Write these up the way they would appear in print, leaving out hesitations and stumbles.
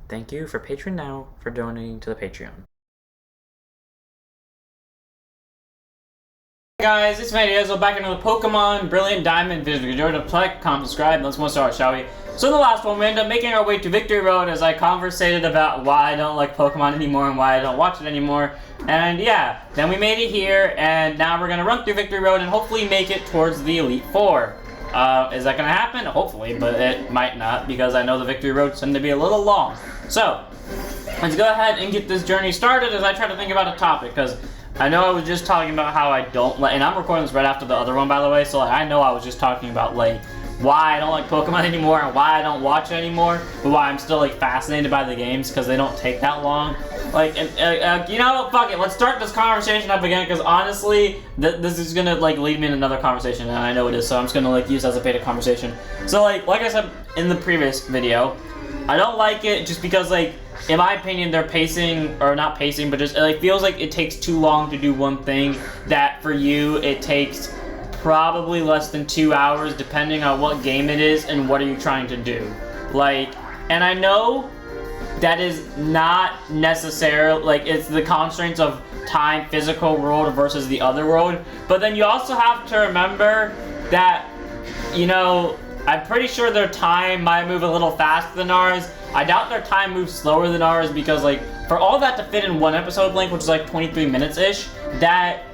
Thank you for Patreon now for donating to the Patreon. Hey guys, it's Manny back into the Pokemon Brilliant Diamond video. If you enjoyed it, like, comment, subscribe, let's start, shall we? So in the last one, we ended up making our way to Victory Road as I conversated about why I don't like Pokemon anymore and why I don't watch it anymore. And yeah, then we made it here, and now we're gonna run through Victory Road and hopefully make it towards the Elite Four. Is that gonna happen? Hopefully, but it might not because I know the Victory Roads tend to be a little long. So, let's go ahead and get this journey started as I try to think about a topic, because I know I was just talking about how I don't like, and I'm recording this right after the other one, by the way, so like, I know I was just talking about like why I don't like Pokemon anymore and why I don't watch it anymore, but why I'm still like fascinated by the games because they don't take that long. Like, you know, fuck it, let's start this conversation up again because honestly, this is gonna like lead me in another conversation, and I know it is, so I'm just gonna like use it as a bait of conversation. So like I said in the previous video, I don't like it just because like, in my opinion, they're pacing, or not pacing, but just it like feels like it takes too long to do one thing, that for you it takes probably less than 2 hours depending on what game it is and what are you trying to do. Like, and I know that is not necessarily, like, it's the constraints of time, physical world versus the other world, but then you also have to remember that, you know, I'm pretty sure their time might move a little faster than ours. I doubt their time moves slower than ours because, like, for all that to fit in one episode length, which is like 23 minutes-ish, that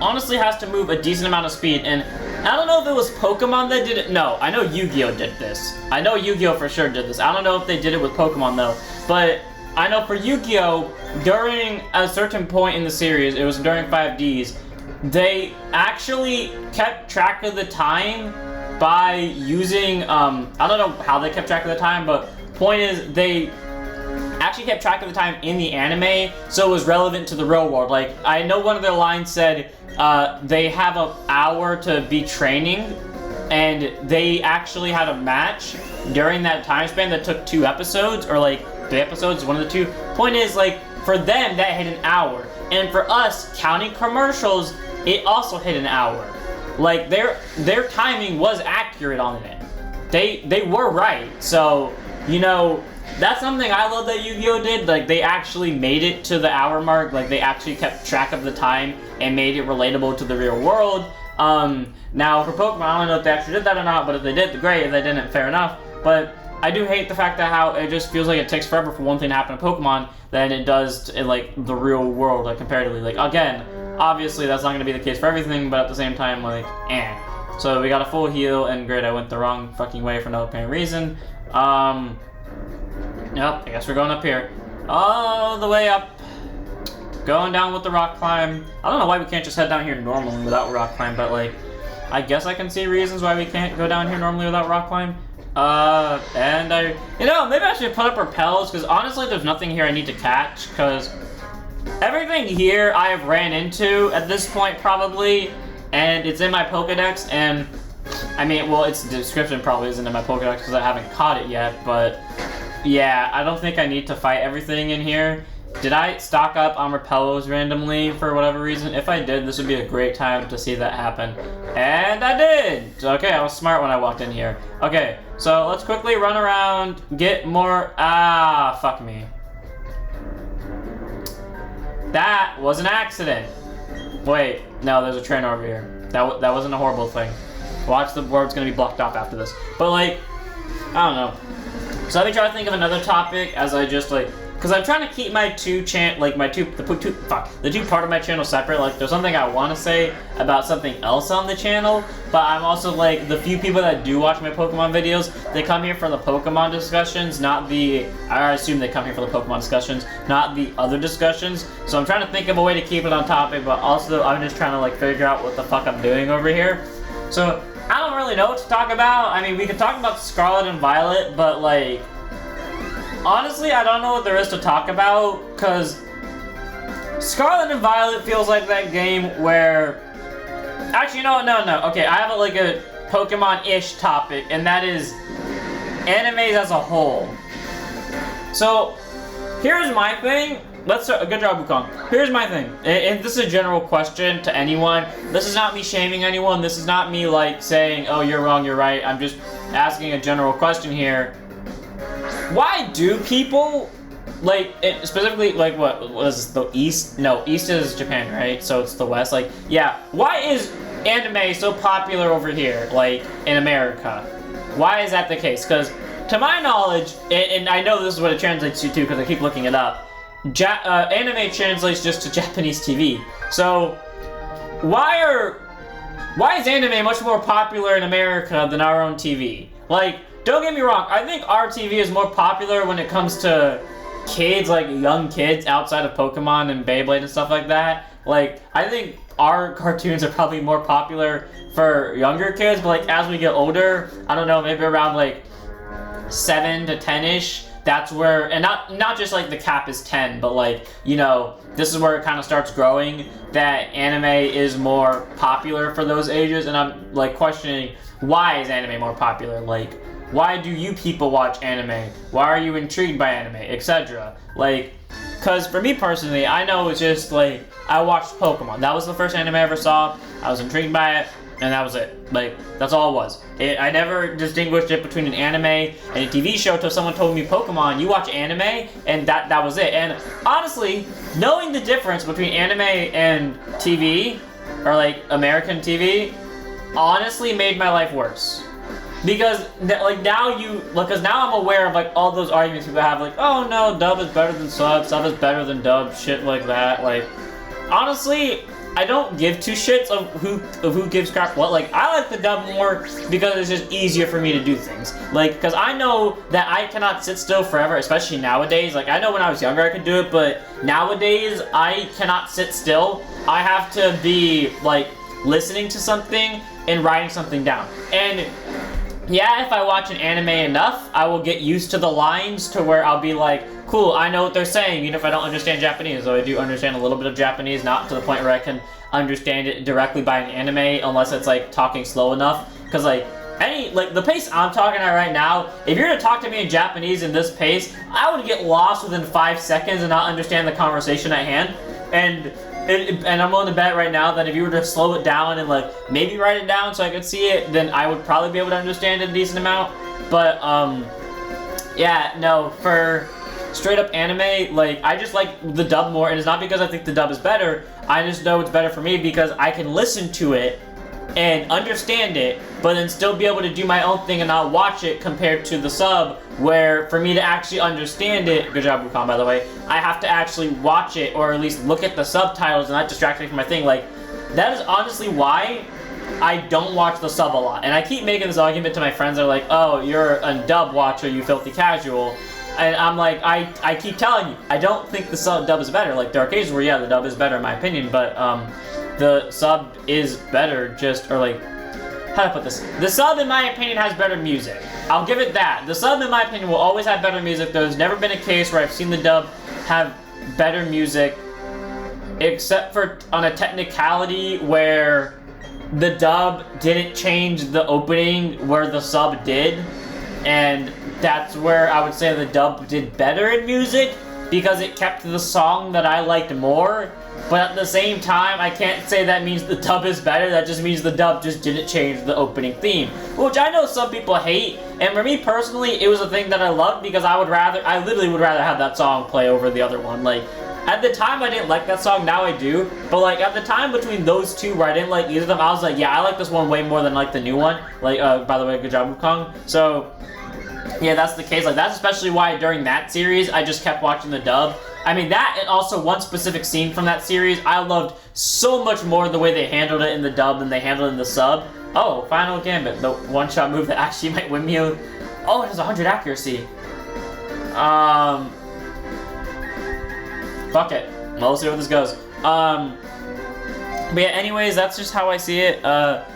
honestly has to move a decent amount of speed. And I don't know if it was Pokemon that did it. No, I know Yu-Gi-Oh! Did this. I know Yu-Gi-Oh! For sure did this. I don't know if they did it with Pokemon, though. But I know for Yu-Gi-Oh! During a certain point in the series, it was during 5Ds, they actually kept track of the time by using, I don't know how they kept track of the time, but point is they actually kept track of the time in the anime, so it was relevant to the real world. Like, I know one of their lines said they have an hour to be training, and they actually had a match during that time span that took 2 episodes, or like 3 episodes, one of the two. Point is, like, for them, that hit an hour. And for us, counting commercials, it also hit an hour. Like, their timing was accurate on it. They were right. So, you know, that's something I love that Yu-Gi-Oh! Did. Like, they actually made it to the hour mark. Like, they actually kept track of the time and made it relatable to the real world. Now, for Pokemon, I don't know if they actually did that or not, but if they did, great. If they didn't, fair enough. But I do hate the fact that how it just feels like it takes forever for one thing to happen in Pokemon than it does in, like, the real world, like, comparatively. Like, again, obviously that's not going to be the case for everything, but at the same time, like, eh. So we got a full heal, and great, I went the wrong fucking way for no apparent reason. Yep, I guess we're going up here. All the way up. Going down with the rock climb. I don't know why we can't just head down here normally without rock climb, but like, I guess I can see reasons why we can't go down here normally without rock climb. And you know, maybe I should put up repels, because honestly there's nothing here I need to catch, because everything here I have ran into at this point probably, and it's in my Pokedex, and I mean, well, its description probably isn't in my Pokedex because I haven't caught it yet, but yeah, I don't think I need to fight everything in here. Did I stock up on repellos randomly for whatever reason? If I did, this would be a great time to see that happen. And I did! Okay, I was smart when I walked in here. Okay, so let's quickly run around, get more... Ah, fuck me. That was an accident. Wait, no, there's a trainer over here. That wasn't a horrible thing. Watch, the board's gonna be blocked off after this. But like, I don't know. So let me try to think of another topic as I just like, because I'm trying to keep my the two part of my channel separate. Like, there's something I want to say about something else on the channel, but I'm also like, the few people that do watch my Pokemon videos, they come here for the Pokemon discussions, not the, I assume they come here for the Pokemon discussions, not the other discussions. So I'm trying to think of a way to keep it on topic, but also I'm just trying to like figure out what the fuck I'm doing over here. So I don't really know what to talk about. I mean, we could talk about Scarlet and Violet, but like, honestly, I don't know what there is to talk about, because Scarlet and Violet feels like that game where... Actually, no. Okay, I have like a Pokemon-ish topic, and that is animes as a whole. So, here's my thing. Let's start. Good job, Wukong. Here's my thing. And this is a general question to anyone. This is not me shaming anyone. This is not me, like, saying, oh, you're wrong, you're right. I'm just asking a general question here. why do people like specifically like what was the East? No, East is Japan, right? So it's the West. Like, yeah, why is anime so popular over here, like in America? Why is that the case? Because to my knowledge, and I know this is what it translates to too, because I keep looking it up. Anime translates just to Japanese TV. So why is anime much more popular in America than our own TV? Like, don't get me wrong, I think our TV is more popular when it comes to kids, like young kids outside of Pokemon and Beyblade and stuff like that. Like, I think our cartoons are probably more popular for younger kids, but like as we get older, I don't know, maybe around like 7 to 10-ish, that's where, and not just like the cap is 10, but like, you know, this is where it kind of starts growing, that anime is more popular for those ages, and I'm like questioning, why is anime more popular? Like, why do you people watch anime? Why are you intrigued by anime, etc.? Like, because for me personally, I know it's just like, I watched Pokemon. That was the first anime I ever saw. I was intrigued by it, and that was it. Like, that's all it was. I never distinguished it between an anime and a TV show until someone told me, Pokemon, you watch anime, and that was it. And honestly, knowing the difference between anime and TV, or like American TV, honestly made my life worse. Because like now I'm aware of like all those arguments people have, like, oh no, dub is better than sub is better than dub, shit like that. Like, honestly, I don't give two shits of who gives crap what. Like, I like the dub more because it's just easier for me to do things. Like, because I know that I cannot sit still forever, especially nowadays. Like, I know when I was younger I could do it, but nowadays I cannot sit still. I have to be like listening to something and writing something down. And yeah, if I watch an anime enough, I will get used to the lines to where I'll be like, cool, I know what they're saying, even if I don't understand Japanese. Though I do understand a little bit of Japanese, not to the point where I can understand it directly by an anime, unless it's like talking slow enough. Because like, the pace I'm talking at right now, if you're to talk to me in Japanese in this pace, I would get lost within 5 seconds and not understand the conversation at hand. And I'm willing to bet right now that if you were to slow it down and like maybe write it down so I could see it, then I would probably be able to understand it a decent amount. But yeah, no, for straight up anime, like I just like the dub more, and it's not because I think the dub is better. I just know it's better for me because I can listen to it and understand it, but then still be able to do my own thing and not watch it, compared to the sub, where for me to actually understand it, good job Wukong by the way, I have to actually watch it or at least look at the subtitles and not distract me from my thing. Like, that is honestly why I don't watch the sub a lot. And I keep making this argument to my friends that are like, oh, you're a dub watcher, you filthy casual. And I'm like, I keep telling you, I don't think the dub is better. Like, there are occasions where, yeah, the dub is better in my opinion, but the sub is better, just, or like, how to put this? The sub, in my opinion, has better music. I'll give it that. The sub, in my opinion, will always have better music. There's never been a case where I've seen the dub have better music, except for on a technicality where the dub didn't change the opening where the sub did. And that's where I would say the dub did better in music, because it kept the song that I liked more. But at the same time, I can't say that means the dub is better. That just means the dub just didn't change the opening theme, which I know some people hate. And for me personally, it was a thing that I loved, because I literally would rather have that song play over the other one. Like, at the time I didn't like that song, now I do. But like, at the time between those two where I didn't like either of them, I was like, yeah, I like this one way more than like the new one. Like, by the way, good job Wukong. So yeah, that's the case. Like, that's especially why during that series I just kept watching the dub. I mean, that and also one specific scene from that series I loved so much more the way they handled it in the dub than they handled it in the sub. Oh, Final Gambit, the one-shot move that actually might win me a... Oh, it has 100 accuracy. Fuck it. Well, we'll see where this goes. But yeah, anyways, that's just how I see it.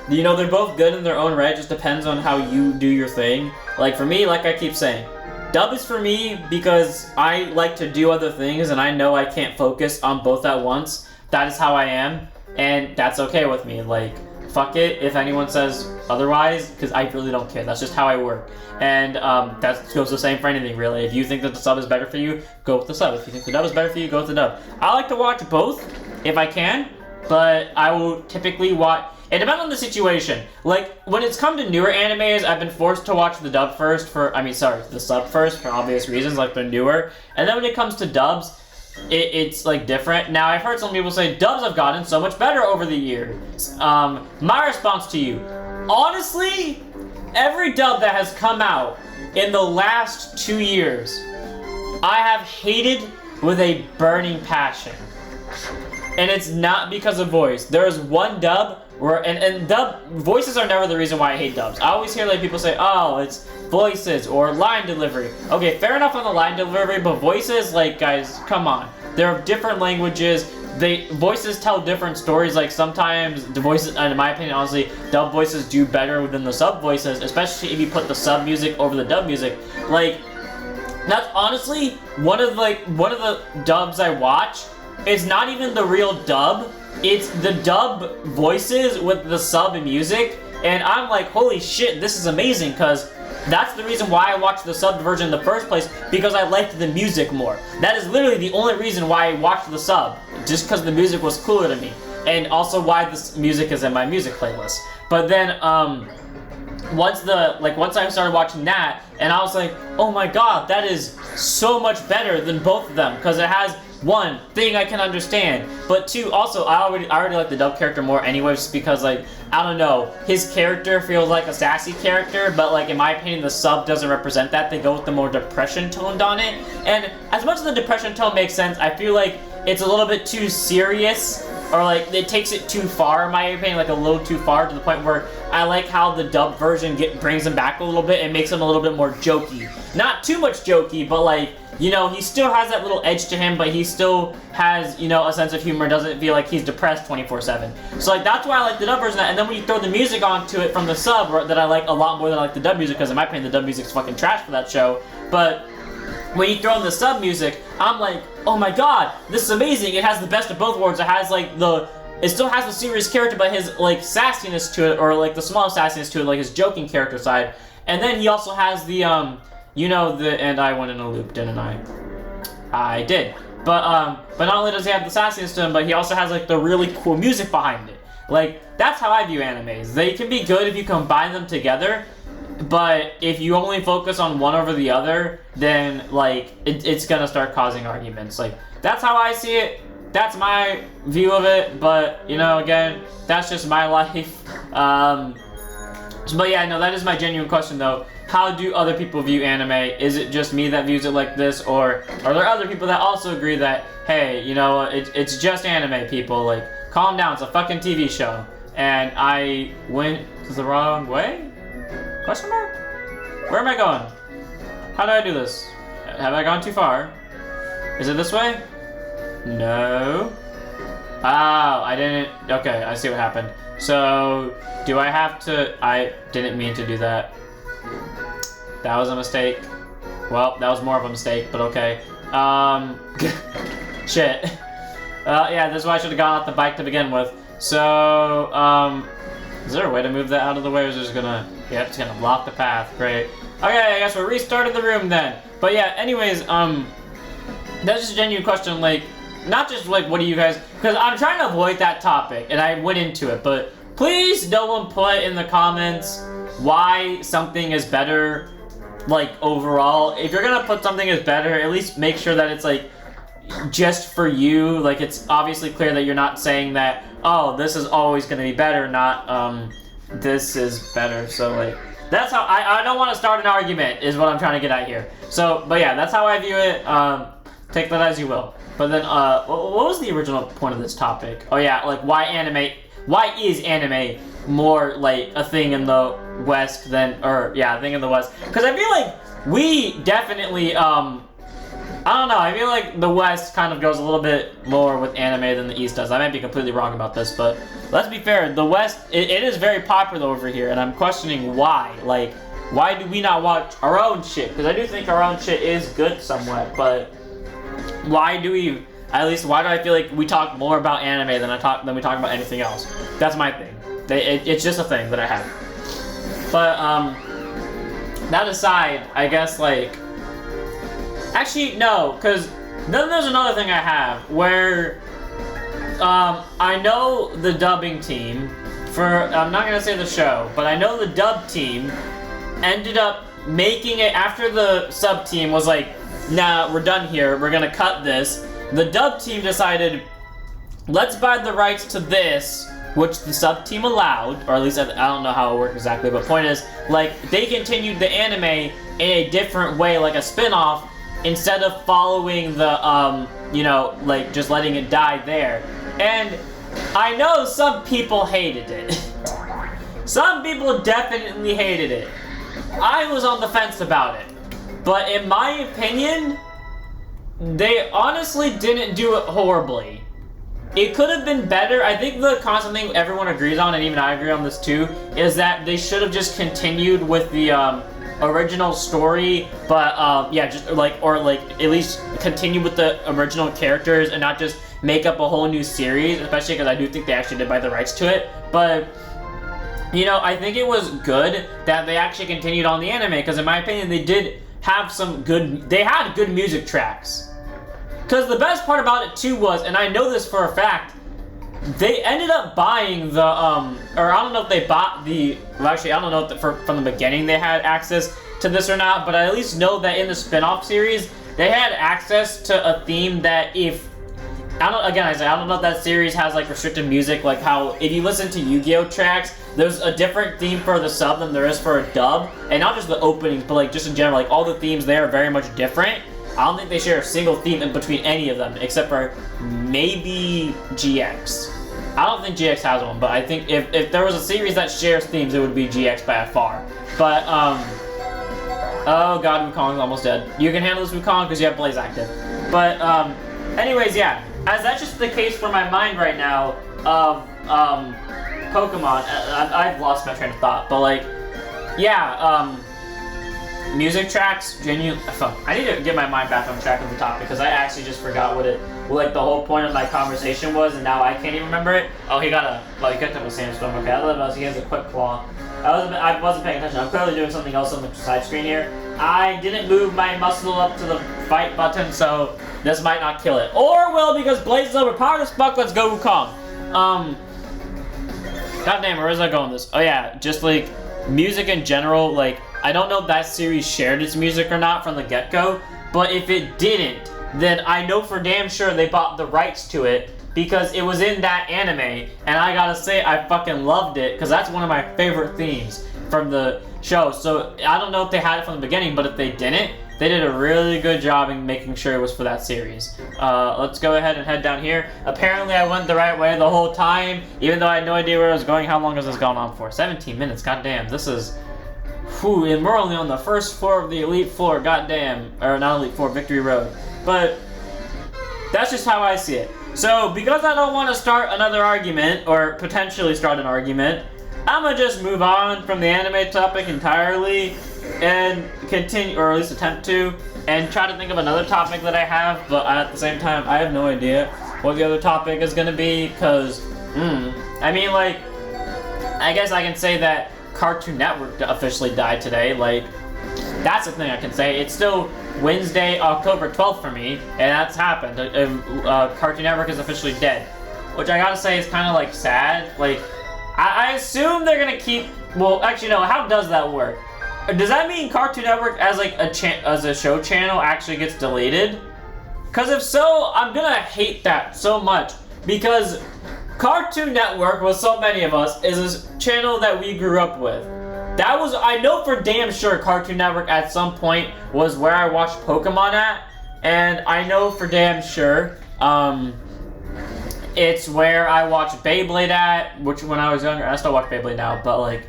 You know, they're both good in their own right. It just depends on how you do your thing. Like, for me, like I keep saying, dub is for me because I like to do other things and I know I can't focus on both at once. That is how I am, and that's okay with me. Like, fuck it if anyone says otherwise, because I really don't care. That's just how I work. And that goes the same for anything, really. If you think that the sub is better for you, go with the sub. If you think the dub is better for you, go with the dub. I like to watch both if I can, but I will typically watch... It depends on the situation. Like, when it's come to newer animes, I've been forced to watch the dub first the sub first for obvious reasons, like they're newer. And then when it comes to dubs, it's like different. Now, I've heard some people say dubs have gotten so much better over the years. My response to you, honestly, every dub that has come out in the last 2 years, I have hated with a burning passion. And it's not because of voice. There is one dub where, and dub, voices are never the reason why I hate dubs. I always hear like people say, oh, it's voices or line delivery. Okay, fair enough on the line delivery, but voices, like, guys, come on. There are different languages. Voices tell different stories. Like, sometimes the voices, in my opinion, honestly, dub voices do better than the sub voices, especially if you put the sub music over the dub music. Like, that's honestly one of the dubs I watch. It's not even the real dub. It's the dub voices with the sub music, and I'm like, holy shit, this is amazing, because that's the reason why I watched the sub version in the first place, because I liked the music more. That is literally the only reason why I watched the sub, just because the music was cooler to me, and also why this music is in my music playlist. But then, once I started watching that, and I was like, oh my god, that is so much better than both of them, because it has one thing I can understand, but two, also I already like the dub character more anyways, just because, like, I don't know, his character feels like a sassy character, but, like, in my opinion, the sub doesn't represent that. They go with the more depression toned on it, and as much as the depression tone makes sense, I feel like it's a little bit too serious, or like it takes it too far in my opinion, like a little too far, to the point where I like how the dub version brings him back a little bit and makes him a little bit more jokey. Not too much jokey, but, like, you know, he still has that little edge to him, but he still has, you know, a sense of humor, doesn't feel like he's depressed 24/7. So, like, that's why I like the dub version, and then when you throw the music onto it from the sub, that I like a lot more than I like the dub music, because in my opinion the dub music's fucking trash for that show, but when you throw in the sub music, I'm like, oh my god, this is amazing. It has the best of both worlds. It has, like, it still has the serious character, but his, like, sassiness to it, or, like, the small sassiness to it, like his joking character side. And then he also has the, you know, and I went in a loop, didn't I? I did. But not only does he have the sassiness to him, but he also has, like, the really cool music behind it. Like, that's how I view animes. They can be good if you combine them together, but if you only focus on one over the other, then, like, it's gonna start causing arguments. Like, that's how I see it. That's my view of it, but, you know, again, that's just my life. But yeah, no, that is my genuine question, though. How do other people view anime? Is it just me that views it like this, or are there other people that also agree that, hey, you know, it's just anime, people, like, calm down, it's a fucking TV show, and I went the wrong way? Question mark? Where am I going? How do I do this? Have I gone too far? Is it this way? No. Oh, I didn't. Okay, I see what happened. So, do I have to? I didn't mean to do that. That was a mistake. Well, that was more of a mistake, but okay. Shit. Yeah, this is why I should have gone off the bike to begin with. So, is there a way to move that out of the way, or is it just gonna... Yep, it's gonna block the path. Great. Okay, I guess we're restarting the room then. But yeah, anyways, that's just a genuine question, like, not just, like, what do you guys... Because I'm trying to avoid that topic, and I went into it, but please no one put in the comments why something is better, like, overall. If you're gonna put something as better, at least make sure that it's, like, just for you. Like, it's obviously clear that you're not saying that, oh, this is always gonna be better, not, this is better. So, like, that's how I don't want to start an argument, is what I'm trying to get at here. So, but yeah, that's how I view it. Take that as you will. But then, what was the original point of this topic? Oh yeah, like, why is anime more, like, a thing in the West than, or yeah, a thing in the West? Because I feel like we definitely, I don't know, I feel like the West kind of goes a little bit more with anime than the East does. I might be completely wrong about this, but let's be fair, the West, it is very popular over here, and I'm questioning why. Like, why do we not watch our own shit? Because I do think our own shit is good somewhat, but why do we, at least why do I feel like we talk more about anime than we talk about anything else? That's my thing. It's just a thing that I have. But, that aside, I guess, like, actually, no, because then there's another thing I have, where, I know the dubbing team I'm not gonna say the show, but I know the dub team ended up making it after the sub team was like, nah, we're done here, we're gonna cut this. The dub team decided, let's buy the rights to this, which the sub team allowed, or at least I don't know how it worked exactly, but point is, like, they continued the anime in a different way, like a spin-off, instead of following the, you know, like, just letting it die there. And I know some people hated it. Some people definitely hated it. I was on the fence about it. But in my opinion, they honestly didn't do it horribly. It could have been better. I think the constant thing everyone agrees on, and even I agree on this too, is that they should have just continued with the original story, but yeah, just like, or like at least continue with the original characters and not just make up a whole new series, especially because I do think they actually did buy the rights to it. But you know, I think it was good that they actually continued on the anime, because in my opinion, they did have they had good music tracks. Because the best part about it too was, and I know this for a fact, they ended up buying the, or I don't know if they bought the, well actually I don't know if from the beginning they had access to this or not, but I at least know that in the spin-off series, they had access to a theme that if, I don't know if that series has like restricted music, like how if you listen to Yu-Gi-Oh tracks, there's a different theme for the sub than there is for a dub, and not just the openings, but like just in general, like all the themes there are very much different. I don't think they share a single theme in between any of them, except for maybe GX. I don't think GX has one, but I think if there was a series that shares themes, it would be GX by far. But, oh god, Wukong's almost dead. You can handle this Wukong because you have Blaze active. But, anyways, yeah. As that's just the case for my mind right now of, Pokemon, I've lost my train of thought, but like, yeah, music tracks, genuine. I need to get my mind back on track of the topic because I actually just forgot what the whole point of my conversation was, and now I can't even remember it. Oh, he got up a sandstorm. Okay, I love us. He has a quick claw. I wasn't paying attention. I'm clearly doing something else on the side screen here. I didn't move my muscle up to the fight button, so this might not kill it. Or will, because Blaze is overpowered as fuck. Let's go Wukong. Goddamn, where is I going with this? Oh yeah, just like music in general, like, I don't know if that series shared its music or not from the get-go, but if it didn't, then I know for damn sure they bought the rights to it because it was in that anime, and I gotta say, I fucking loved it because that's one of my favorite themes from the show. So I don't know if they had it from the beginning, but if they didn't, they did a really good job in making sure it was for that series. Let's go ahead and head down here. Apparently I went the right way the whole time, even though I had no idea where I was going. How long has this gone on for? 17 minutes, goddamn, this is... Whew, and we're only on the first floor of the Elite Four, goddamn. Or not Elite Four, Victory Road. But that's just how I see it. So, because I don't want to start another argument, or potentially start an argument, I'm gonna just move on from the anime topic entirely and continue, or at least attempt to, and try to think of another topic that I have, but at the same time, I have no idea what the other topic is gonna be, because, I mean, like, I guess I can say that Cartoon Network officially died today. Like, that's the thing I can say. It's still Wednesday, October 12th for me, and that's happened. Cartoon Network is officially dead, which I gotta say is kind of like sad. Like, I assume they're gonna keep. Well, actually, no. How does that work? Does that mean Cartoon Network as like as a show channel actually gets deleted? Because if so, I'm gonna hate that so much because Cartoon Network, with so many of us, is a channel that we grew up with. That was, I know for damn sure Cartoon Network at some point was where I watched Pokemon at, and I know for damn sure, it's where I watched Beyblade at, which when I was younger, I still watch Beyblade now, but like,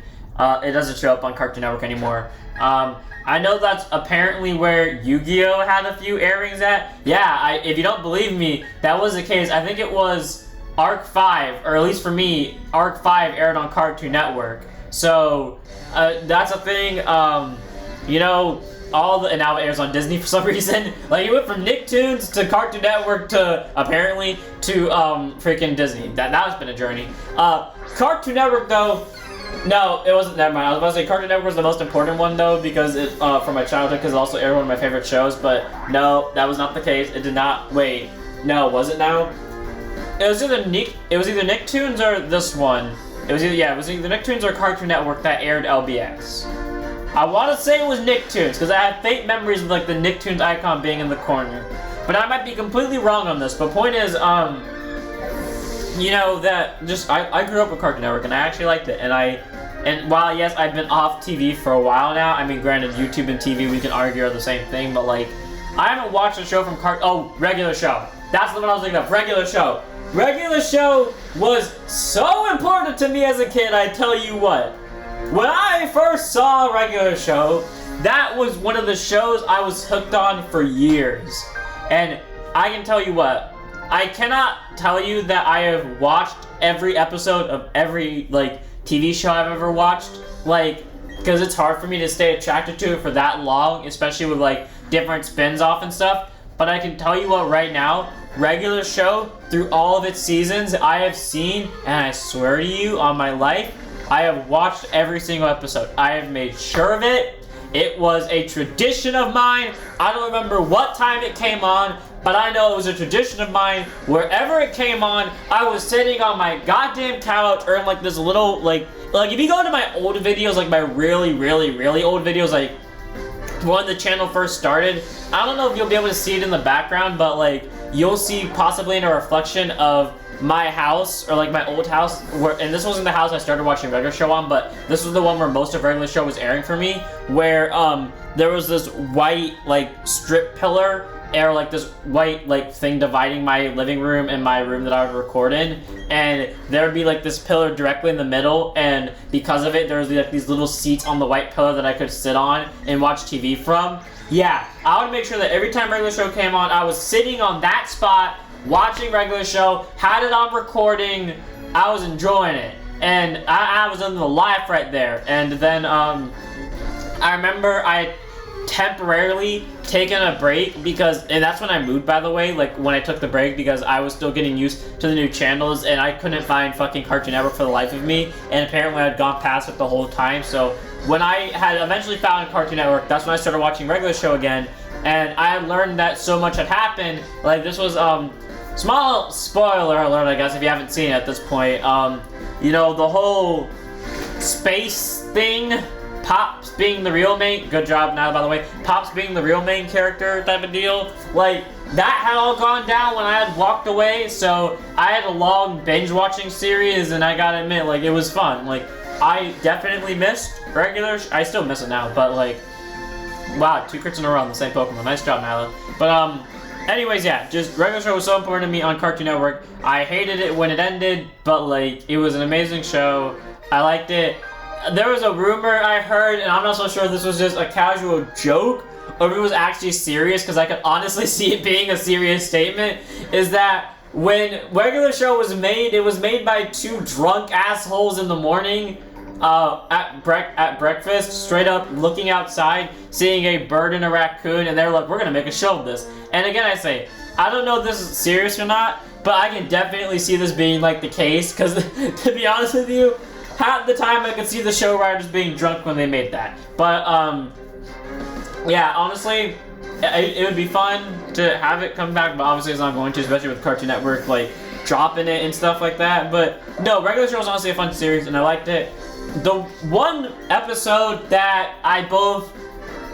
it doesn't show up on Cartoon Network anymore. I know that's apparently where Yu-Gi-Oh! Had a few airings at. Yeah, if you don't believe me, that was the case. I think it was Arc 5, or at least for me, Arc 5 aired on Cartoon Network. So, that's a thing, you know, and now it airs on Disney for some reason. Like, it went from Nicktoons to Cartoon Network to, apparently, to, freaking Disney. That's been a journey. Cartoon Network, though, no, it wasn't, never mind. I was about to say Cartoon Network was the most important one, though, because it, from my childhood, because it also aired one of my favorite shows, but no, that was not the case. It did not, wait, no, was it now? It was either Nicktoons or this one. It was either Nicktoons or Cartoon Network that aired LBX. I want to say it was Nicktoons because I have faint memories of like the Nicktoons icon being in the corner, but I might be completely wrong on this. But point is, you know, that just I grew up with Cartoon Network and I actually liked it, and while yes I've been off TV for a while now, I mean granted YouTube and TV we can argue are the same thing, but like I haven't watched a show from Regular Show. That's the one I was thinking of. Regular Show. Regular Show was so important to me as a kid, I tell you what. When I first saw Regular Show, that was one of the shows I was hooked on for years. And I can tell you what, I cannot tell you that I have watched every episode of every, like, TV show I've ever watched. Like, because it's hard for me to stay attracted to it for that long, especially with, like, different spins off and stuff. But I can tell you what, right now, Regular Show, through all of its seasons, I have seen, and I swear to you on my life, I have watched every single episode. I have made sure of it. It was a tradition of mine. I don't remember what time it came on, but I know it was a tradition of mine. Wherever it came on, I was sitting on my goddamn couch or in like this little, like if you go into my old videos, like my really, really, really old videos, like when the channel first started, I don't know if you'll be able to see it in the background, but like you'll see possibly in a reflection of my house or like my old house and this wasn't the house I started watching Regular Show on, but this was the one where most of Regular Show was airing for me, where there was this white like strip pillar or like this white like thing dividing my living room and my room that I would record in, and there would be like this pillar directly in the middle, and because of it there was like these little seats on the white pillar that I could sit on and watch TV from. Yeah, I would make sure that every time Regular Show came on, I was sitting on that spot watching Regular Show, had it on recording, I was enjoying it, and I was in the life right there. And then I remember I had temporarily taken a break because, and that's when I moved, by the way, like when I took the break, because I was still getting used to the new channels and I couldn't find fucking Cartoon Network for the life of me, and apparently I had gone past it the whole time. So when I had eventually found Cartoon Network, that's when I started watching Regular Show again, and I had learned that so much had happened. Like this was small spoiler alert, I guess, if you haven't seen it at this point. You know, the whole space thing, Pops being the real main, good job now by the way, Pops being the real main character type of deal, like, that had all gone down when I had walked away, so I had a long binge watching series, and I gotta admit, like, it was fun. Like, I definitely missed Regular, I still miss it now, but like, wow, 2 crits in a row on the same Pokemon, nice job, Nyla. But anyways, yeah, just Regular Show was so important to me on Cartoon Network. I hated it when it ended, but like, it was an amazing show. I liked it. There was a rumor I heard, and I'm not so sure if this was just a casual joke or if it was actually serious, because I could honestly see it being a serious statement, is that when Regular Show was made, it was made by 2 drunk assholes in the morning at breakfast, straight up looking outside, seeing a bird and a raccoon, and they were like, we're gonna make a show of this. And again, I say, I don't know if this is serious or not, but I can definitely see this being like the case, because to be honest with you, half the time I could see the show writers being drunk when they made that. But yeah, honestly, it would be fun to have it come back, but obviously it's not going to, especially with Cartoon Network like dropping it and stuff like that. But no, Regular Show was honestly a fun series, and I liked it. The one episode that I both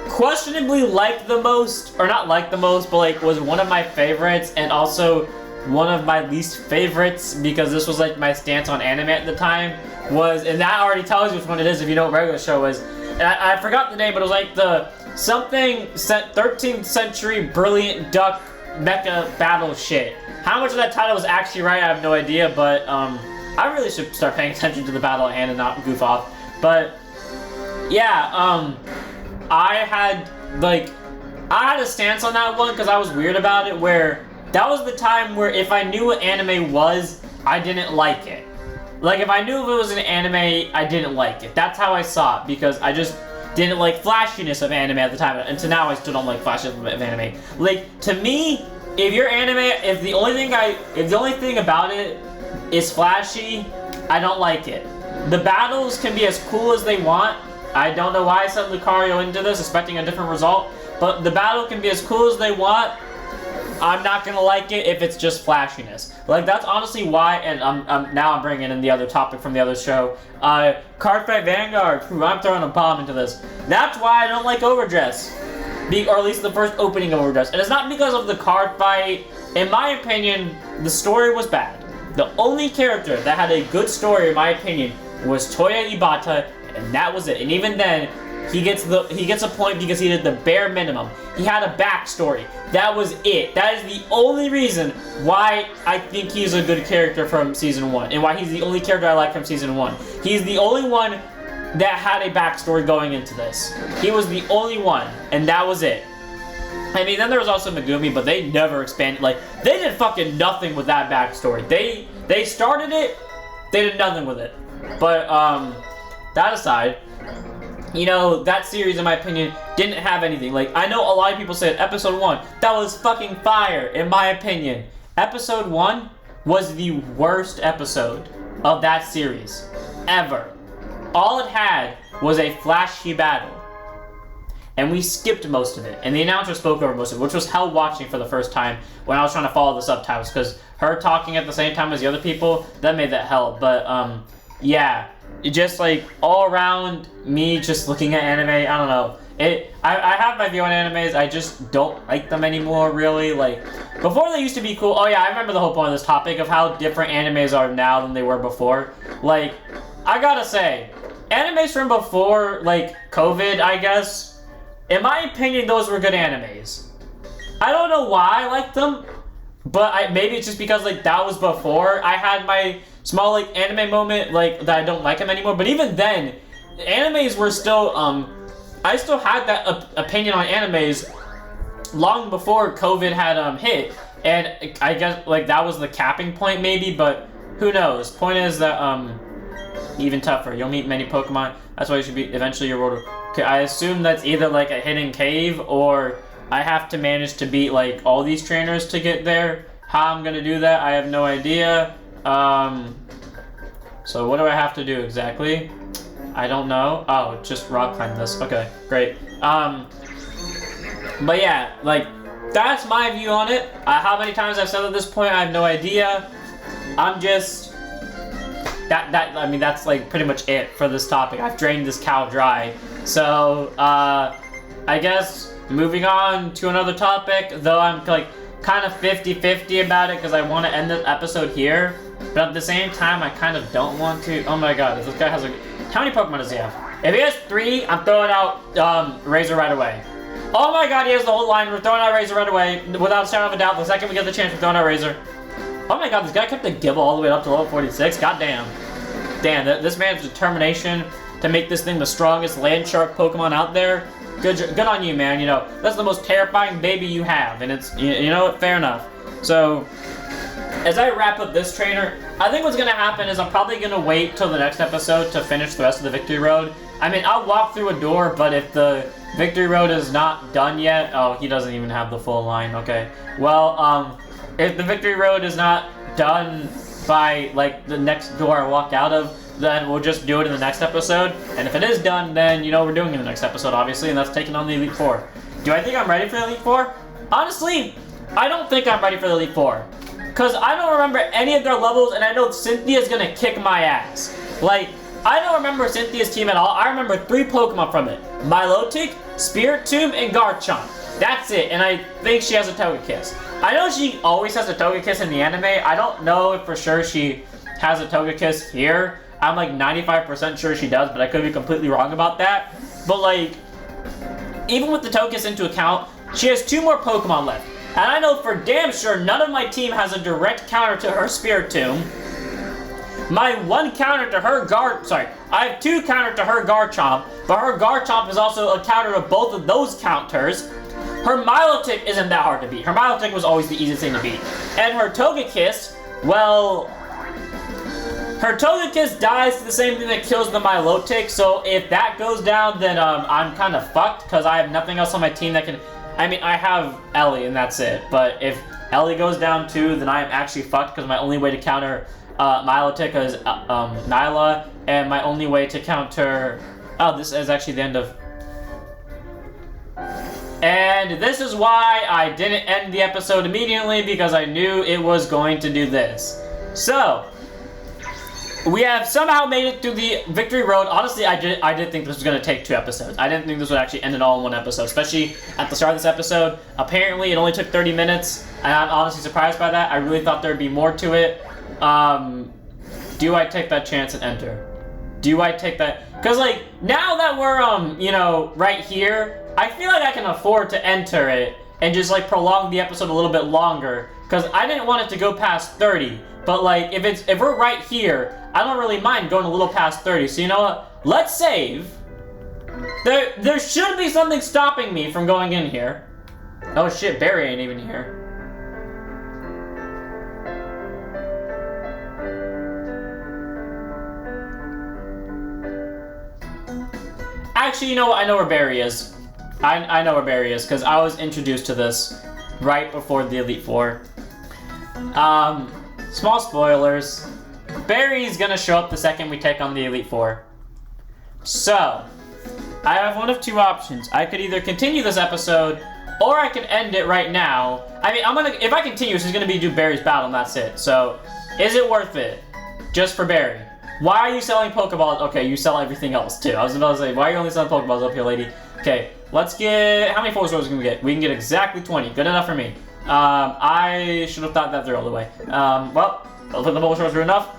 questionably liked the most, or not liked the most, but like was one of my favorites and also one of my least favorites, because this was like my stance on anime at the time, was, and that already tells you which one it is if you know what Regular Show is. And I forgot the name, but it was like the something 13th century brilliant duck mecha battle shit. How much of that title was actually right, I have no idea, but I really should start paying attention to the battle at hand and not goof off. But yeah, I had a stance on that one because I was weird about it, where that was the time where if I knew what anime was, I didn't like it. Like, if I knew if it was an anime, I didn't like it. That's how I saw it, because I just didn't like flashiness of anime at the time, and to now I still don't like flashiness of anime. Like, to me, if your anime, if the only thing about it is flashy, I don't like it. The battles can be as cool as they want. I don't know why I sent Lucario into this, expecting a different result, but the battle can be as cool as they want. I'm not gonna like it if it's just flashiness. Like, that's honestly why, and now I'm bringing in the other topic from the other show. Cardfight Vanguard, I'm throwing a bomb into this. That's why I don't like Overdress. Or at least the first opening of Overdress. And it's not because of the card fight. In my opinion, the story was bad. The only character that had a good story, in my opinion, was Toya Ibata, and that was it. And even then, he gets a point because he did the bare minimum. He had a backstory. That was it. That is the only reason why I think he's a good character from Season 1, and why he's the only character I like from Season 1. He's the only one that had a backstory going into this. He was the only one, and that was it. I mean, then there was also Megumi, but they never expanded. Like, they did fucking nothing with that backstory. They started it, they did nothing with it. But, that aside, you know, that series, in my opinion, didn't have anything. Like, I know a lot of people said Episode 1, that was fucking fire, in my opinion. Episode 1 was the worst episode of that series, ever. All it had was a flashy battle. And we skipped most of it. And the announcer spoke over most of it, which was hell watching for the first time when I was trying to follow the subtitles, because her talking at the same time as the other people, that made that hell. But, yeah. It just, like, all around me just looking at anime, I don't know. I have my view on animes, I just don't like them anymore, really. Like, before they used to be cool. Oh yeah, I remember the whole point of this topic of how different animes are now than they were before. Like, I gotta say, animes from before, like, COVID, I guess, in my opinion, those were good animes. I don't know why I liked them, but maybe it's just because, like, that was before I had my small, like, anime moment, like, that I don't like them anymore. But even then, animes were still, I still had that opinion on animes long before COVID had, hit. And I guess, like, that was the capping point, maybe, but who knows? Point is that, even tougher. You'll meet many Pokemon. That's why you should be, eventually your road. Okay, I assume that's either, like, a hidden cave, or I have to manage to beat, like, all these trainers to get there. How I'm gonna do that, I have no idea. So what do I have to do exactly? I don't know. Oh, just rock climb this. Okay, great. But yeah, like, that's my view on it. How many times I've said at this point, I have no idea. I'm just... I mean, that's, like, pretty much it for this topic. I've drained this cow dry. So, I guess, moving on to another topic, though I'm, like, kind of 50-50 about it, because I want to end the episode here. But at the same time, I kind of don't want to. Oh my god, this guy has a... How many Pokemon does he have? If he has 3, I'm throwing out Razor right away. Oh my god, he has the whole line. We're throwing out Razor right away. Without a shadow of a doubt, the second we get the chance, we're throwing out Razor. Oh my god, this guy kept the Gible all the way up to level 46. God damn. Damn, this man's determination to make this thing the strongest land shark Pokemon out there. Good on you, man. You know, that's the most terrifying baby you have. And it's, you know what, fair enough. So... as I wrap up this trainer, I think what's going to happen is I'm probably going to wait till the next episode to finish the rest of the Victory Road. I mean, I'll walk through a door, but if the Victory Road is not done yet... Oh, he doesn't even have the full line. Okay. Well, if the Victory Road is not done by, like, the next door I walk out of, then we'll just do it in the next episode. And if it is done, then, you know, we're doing it in the next episode, obviously, and that's taking on the Elite Four. Do I think I'm ready for the Elite Four? Honestly, I don't think I'm ready for the Elite Four. Because I don't remember any of their levels, and I know Cynthia's gonna kick my ass. Like, I don't remember Cynthia's team at all. I remember 3 Pokemon from it. Milotic, Spiritomb, and Garchomp. That's it, and I think she has a Togekiss. I know she always has a Togekiss in the anime. I don't know if for sure she has a Togekiss here. I'm like 95% sure she does, but I could be completely wrong about that. But like, even with the Togekiss into account, she has 2 more Pokemon left. And I know for damn sure none of my team has a direct counter to her Spiritomb. My 1 counter to her I have 2 counter to her Garchomp, but her Garchomp is also a counter to both of those counters. Her Milotic isn't that hard to beat. Her Milotic was always the easiest thing to beat. And her Togekiss, well... her Togekiss dies to the same thing that kills the Milotic, so if that goes down, then I'm kind of fucked, because I have nothing else on my team that can... I mean, I have Ellie, and that's it. But if Ellie goes down too, then I am actually fucked, because my only way to counter Milotic is Nyla, and my only way to counter... Oh, this is actually the end of... And this is why I didn't end the episode immediately, because I knew it was going to do this. So, we have somehow made it through the victory road. Honestly, I did think this was going to take 2 episodes. I didn't think this would actually end it all in 1 episode, especially at the start of this episode. Apparently, it only took 30 minutes, and I'm honestly surprised by that. I really thought there'd be more to it. Do I take that chance and enter? Do I take that? Because, like, now that we're, you know, right here, I feel like I can afford to enter it and just, like, prolong the episode a little bit longer. Because I didn't want it to go past 30. But, like, if we're right here, I don't really mind going a little past 30. So, you know what? Let's save. There should be something stopping me from going in here. Oh, shit. Barry ain't even here. Actually, you know what? I know where Barry is. I know where Barry is, because I was introduced to this right before the Elite Four. Small spoilers. Barry's gonna show up the second we take on the Elite Four. So, I have one of 2 options. I could either continue this episode, or I could end it right now. I mean, if I continue, it's gonna be do Barry's battle, and that's it. So, is it worth it? Just for Barry. Why are you selling Pokeballs? Okay, you sell everything else too. I was about to say, why are you only selling Pokeballs up here, lady? Okay, let's get... How many 4-stars can we get? We can get exactly 20. Good enough for me. I should have thought that through all the way. Well, I'll put the 4-stars are enough.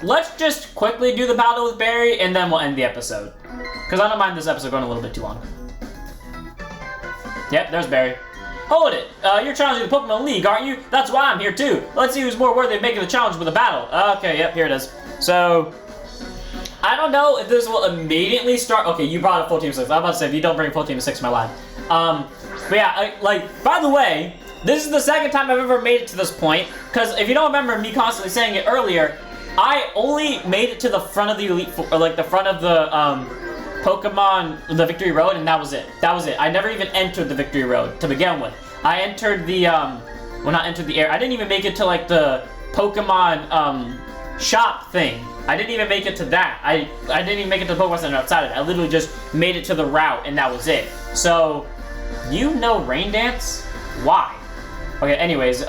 Let's just quickly do the battle with Barry, and then we'll end the episode. Because I don't mind this episode going a little bit too long. Yep, there's Barry. Hold it! You're challenging the Pokemon League, aren't you? That's why I'm here too. Let's see who's more worthy of making the challenge with a battle. Okay, yep, here it is. So, I don't know if this will immediately start. Okay, you brought a full team of 6. I'm about to say, if you don't bring a full team of 6, my life. But yeah, by the way, this is the second time I've ever made it to this point. Because if you don't remember me constantly saying it earlier, I only made it to the front of the Elite Four, or like the front of the, Pokemon, the Victory Road, and that was it. That was it. I never even entered the Victory Road to begin with. I entered the, well, not entered the air. I didn't even make it to, like, the Pokemon, shop thing. I didn't even make it to that. I didn't even make it to the Pokemon Center outside of it. I literally just made it to the route, and that was it. So, you know Rain Dance? Why? Okay, anyways,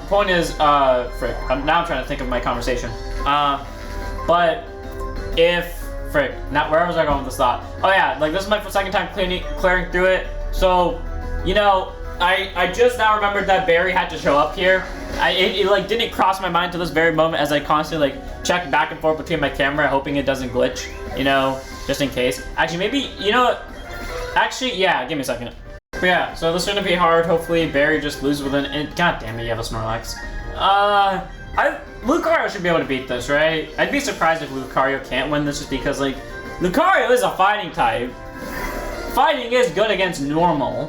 point is, frick. Now I'm trying to think of my conversation. But, if... Frick. Now, where was I going with this thought? Oh yeah, like this is my second time clearing through it. So, you know, I just now remembered that Barry had to show up here. It like didn't cross my mind to this very moment as I constantly like check back and forth between my camera, hoping it doesn't glitch. You know, just in case. Actually, maybe you know what? Actually, yeah. Give me a second. But yeah, so this shouldn't be hard. Hopefully, Barry just loses within. God damn it, you have a Snorlax. Lucario should be able to beat this, right? I'd be surprised if Lucario can't win this just because, like, Lucario is a fighting type. Fighting is good against normal.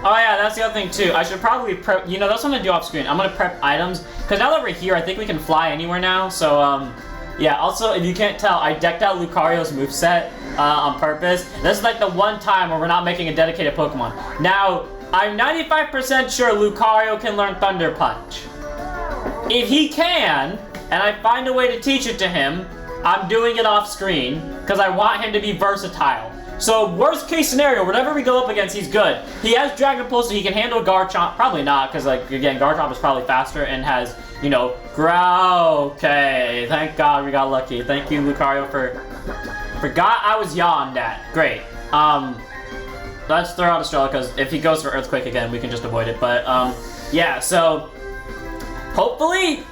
Oh yeah, that's the other thing too. I should probably prep, you know, that's what I'm gonna do off screen. I'm gonna prep items, because now that we're here, I think we can fly anywhere now, so, yeah, also, if you can't tell, I decked out Lucario's moveset, on purpose. This is like the one time where we're not making a dedicated Pokemon. Now, I'm 95% sure Lucario can learn Thunder Punch. If he can, and I find a way to teach it to him, I'm doing it off screen, because I want him to be versatile. So, worst case scenario, whatever we go up against, he's good. He has Dragon Pulse, so he can handle Garchomp. Probably not, because, like, again, Garchomp is probably faster and has, you know, Growl. Okay, thank God we got lucky. Thank you, Lucario, for... Forgot I was yawned at. Great. Let's throw out Estrella, because if he goes for Earthquake again, we can just avoid it. But, yeah, so... Hopefully,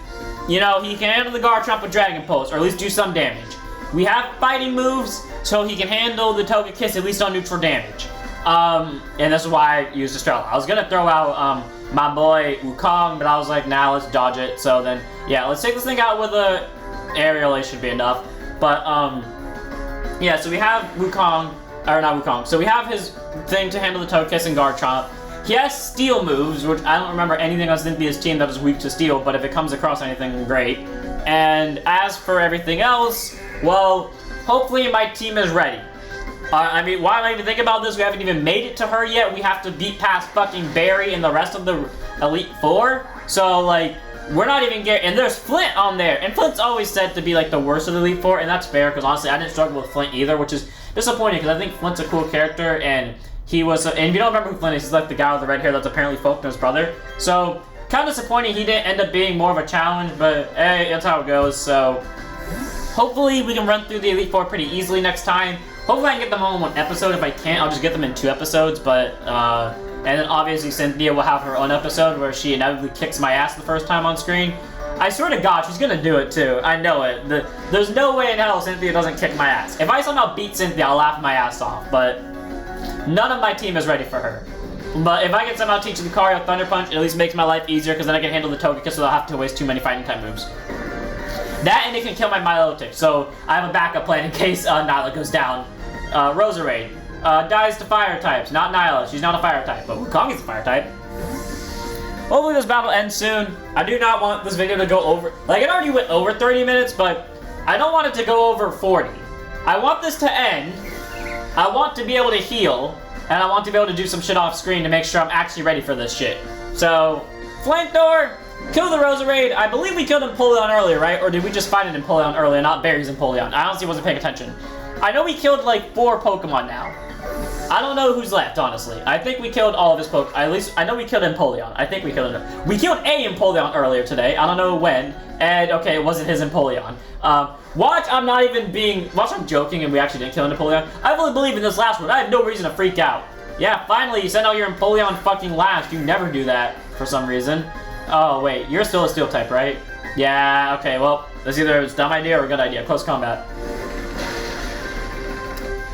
you know, he can handle the Garchomp with Dragon Pulse, or at least do some damage. We have fighting moves, so he can handle the Togekiss at least on neutral damage. And this is why I used Estrella. I was gonna throw out, my boy Wukong, but I was like, nah, let's dodge it. So then, yeah, let's take this thing out with a aerial, it should be enough. But, yeah, so we have Wukong, or not Wukong, so we have his thing to handle the Togekiss and Garchomp. He has Steel moves, which I don't remember anything on Cynthia's team that is weak to Steel, but if it comes across anything, great. And as for everything else, well, hopefully my team is ready. I mean, why am I even thinking about this? We haven't even made it to her yet. We have to beat past fucking Barry and the rest of the Elite Four. So, like, we're not even getting... And there's Flint on there. And Flint's always said to be, like, the worst of the Elite Four, and that's fair, because honestly, I didn't struggle with Flint either, which is disappointing because I think Flint's a cool character, and he was, and if you don't remember who Flint is, he's like the guy with the red hair that's apparently Falconer's brother. So, kind of disappointing he didn't end up being more of a challenge, but hey, that's how it goes. So, hopefully we can run through the Elite Four pretty easily next time. Hopefully I can get them all in one episode. If I can't, I'll just get them in 2 episodes, but, and then obviously Cynthia will have her own episode where she inevitably kicks my ass the first time on screen. I swear to God, she's gonna do it too. I know it. There's no way in hell Cynthia doesn't kick my ass. If I somehow beat Cynthia, I'll laugh my ass off, but none of my team is ready for her. But if I can somehow teach Lucario Thunder Punch, it at least makes my life easier because then I can handle the Togekiss without having to waste too many fighting type moves. That and it can kill my Milotic, so I have a backup plan in case Nyla goes down. Roserade dies to fire types, not Nyla. She's not a fire type, but Wukong is a fire type. Hopefully this battle ends soon. I do not want this video to go over, like it already went over 30 minutes, but I don't want it to go over 40. I want this to end. I want to be able to heal, and I want to be able to do some shit off screen to make sure I'm actually ready for this shit. So, Flankthor, kill the Roserade. I believe we killed Empoleon earlier, right? Or did we just find an Empoleon earlier, not Barry's Empoleon? I honestly wasn't paying attention. I know we killed like 4 Pokemon now. I don't know who's left, honestly. I think we killed all of his Pokemon. At least, I know we killed Empoleon. I think we killed him. We killed a Empoleon earlier today. I don't know when. And, okay, it wasn't his Empoleon. Watch, I'm joking and we actually didn't kill an Empoleon. I really believe in this last one. I have no reason to freak out. Yeah, finally, you sent out your Empoleon fucking last. You never do that for some reason. Oh, wait, you're still a Steel type, right? Yeah, okay, well, that's either a dumb idea or a good idea. Close combat.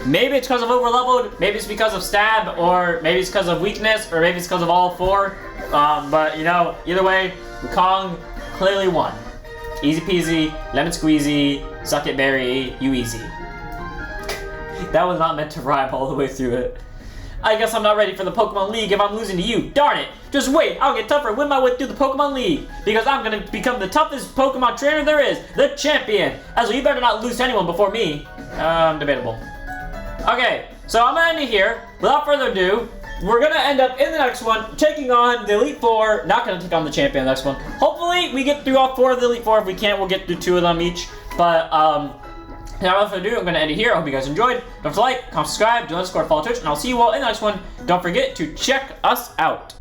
Maybe it's because of overleveled, maybe it's because of stab, or maybe it's because of weakness, or maybe it's because of all 4. But, you know, either way, Wukong clearly won. Easy peasy, lemon squeezy, suck it berry, you easy. That was not meant to rhyme all the way through it. I guess I'm not ready for the Pokemon League if I'm losing to you. Darn it! Just wait, I'll get tougher and win my way through the Pokemon League. Because I'm gonna become the toughest Pokemon trainer there is, the champion. As well, you better not lose to anyone before me. Debatable. Okay, so I'm gonna end it here. Without further ado, we're gonna end up in the next one, taking on the Elite Four. Not gonna take on the champion in the next one. Hopefully, we get through all 4 of the Elite Four. If we can't, we'll get through 2 of them each. But, without further ado, I'm gonna end it here. I hope you guys enjoyed. Don't forget to like, comment, subscribe, join Discord, follow Twitch, and I'll see you all in the next one. Don't forget to check us out.